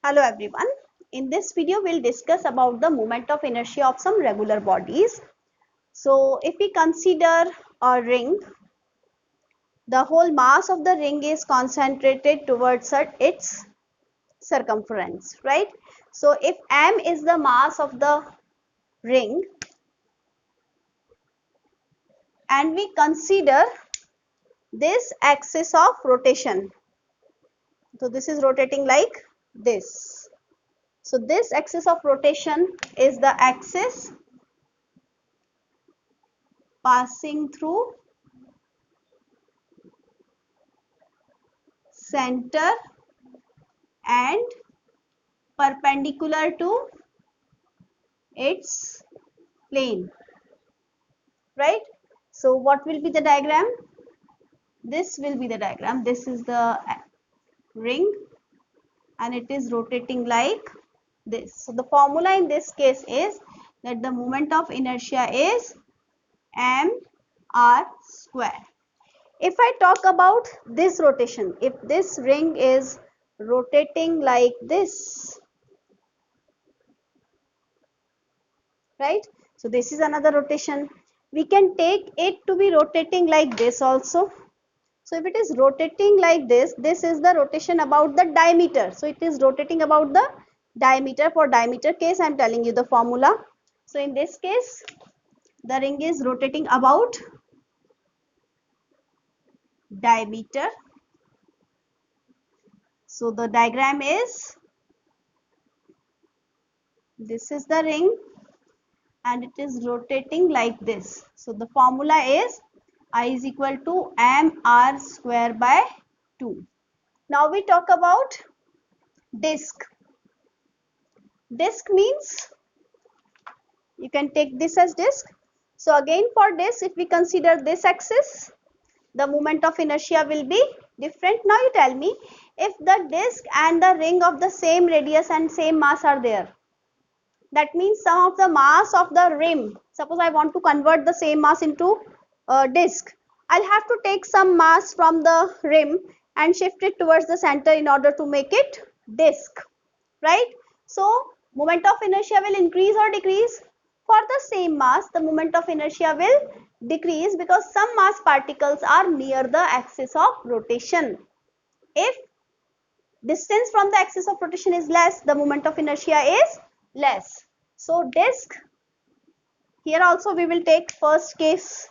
Hello everyone. In this video, we'll discuss about the moment of inertia of some regular bodies. So if we consider a ring, the whole mass of the ring is concentrated towards its circumference, right? So if m is the mass of the ring and we consider this axis of rotation, so this is rotating like this. So this axis of rotation is the axis passing through center and perpendicular to its plane, right? So what will be the diagram? This will be the diagram. This is the ring and it is rotating like this. So the formula in this case is that the moment of inertia is mr square. If I talk about this rotation, if this ring is rotating like this, right? So this is another rotation. We can take it to be rotating like this also. So if it is rotating like this is the rotation about the diameter. So it is rotating about the diameter. For diameter case, I am telling you the formula. So in this case, the ring is rotating about diameter. So the diagram is, this is the ring and it is rotating like this. So the formula is I is equal to mr square by 2. Now we talk about disk. Disk means you can take this as disk. So again for this, if we consider this axis, the moment of inertia will be different. Now you tell me, if the disk and the ring of the same radius and same mass are there, that means some of the mass of the rim, suppose I want to convert the same mass into a disk, I'll have to take some mass from the rim and shift it towards the center in order to make it disk, right? So moment of inertia will increase or decrease? For the same mass, the moment of inertia will decrease because some mass particles are near the axis of rotation. If distance from the axis of rotation is less, the moment of inertia is less. So disk, here also we will take first case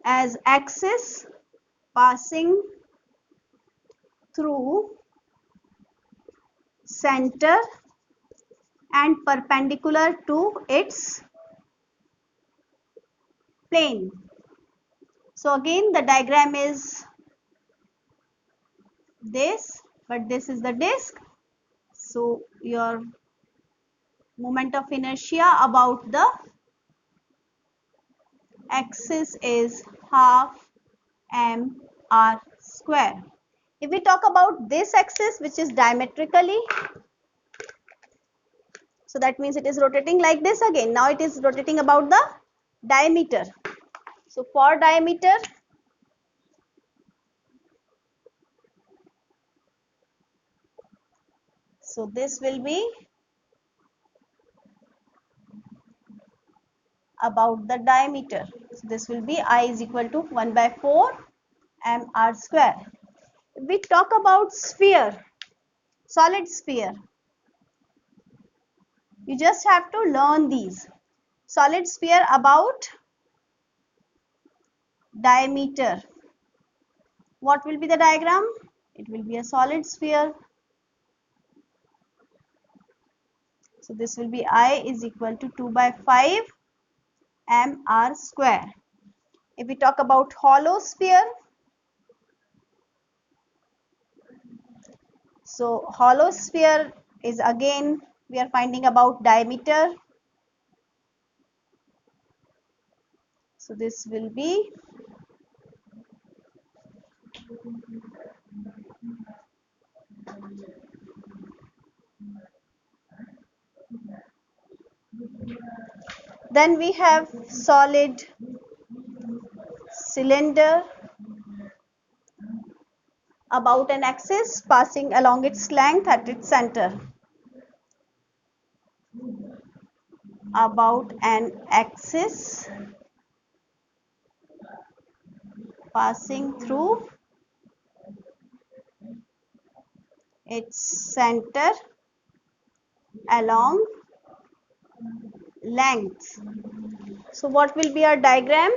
as axis passing through center and perpendicular to its plane. So again the diagram is this, but this is the disk. So your moment of inertia about the axis is half mr square. If we talk about this axis, which is diametrically, so that means it is rotating like this again. Now it is rotating about the diameter. So for diameter, so this will be about the diameter. So this will be I is equal to 1 by 4 mr square. If we talk about sphere, solid sphere, you just have to learn these. Solid sphere about diameter. What will be the diagram? It will be a solid sphere. So this will be I is equal to 2 by 5 mr square. If we talk about hollow sphere, so hollow sphere is again we are finding about diameter. So this will be then we have solid cylinder. about an axis passing along its length at its center. About an axis passing through its center along length. So what will be our diagram?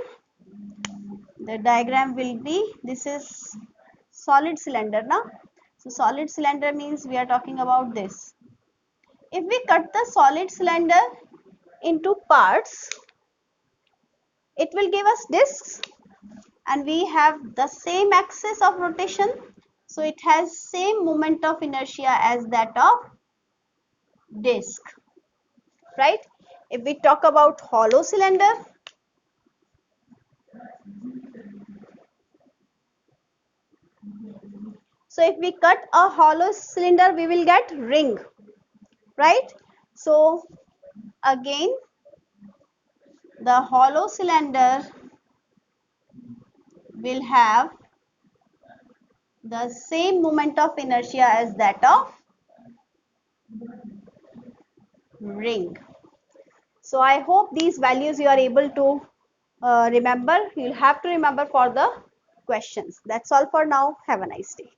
The diagram will be, this is solid cylinder now. So solid cylinder means we are talking about this. If we cut the solid cylinder into parts, it will give us discs, and we have the same axis of rotation, so it has same moment of inertia as that of disc, right? If we talk about hollow cylinder, so if we cut a hollow cylinder, we will get ring, right? So again, the hollow cylinder will have the same moment of inertia as that of ring. So I hope these values you are able to remember. You'll have to remember for the questions. That's all for now. Have a nice day.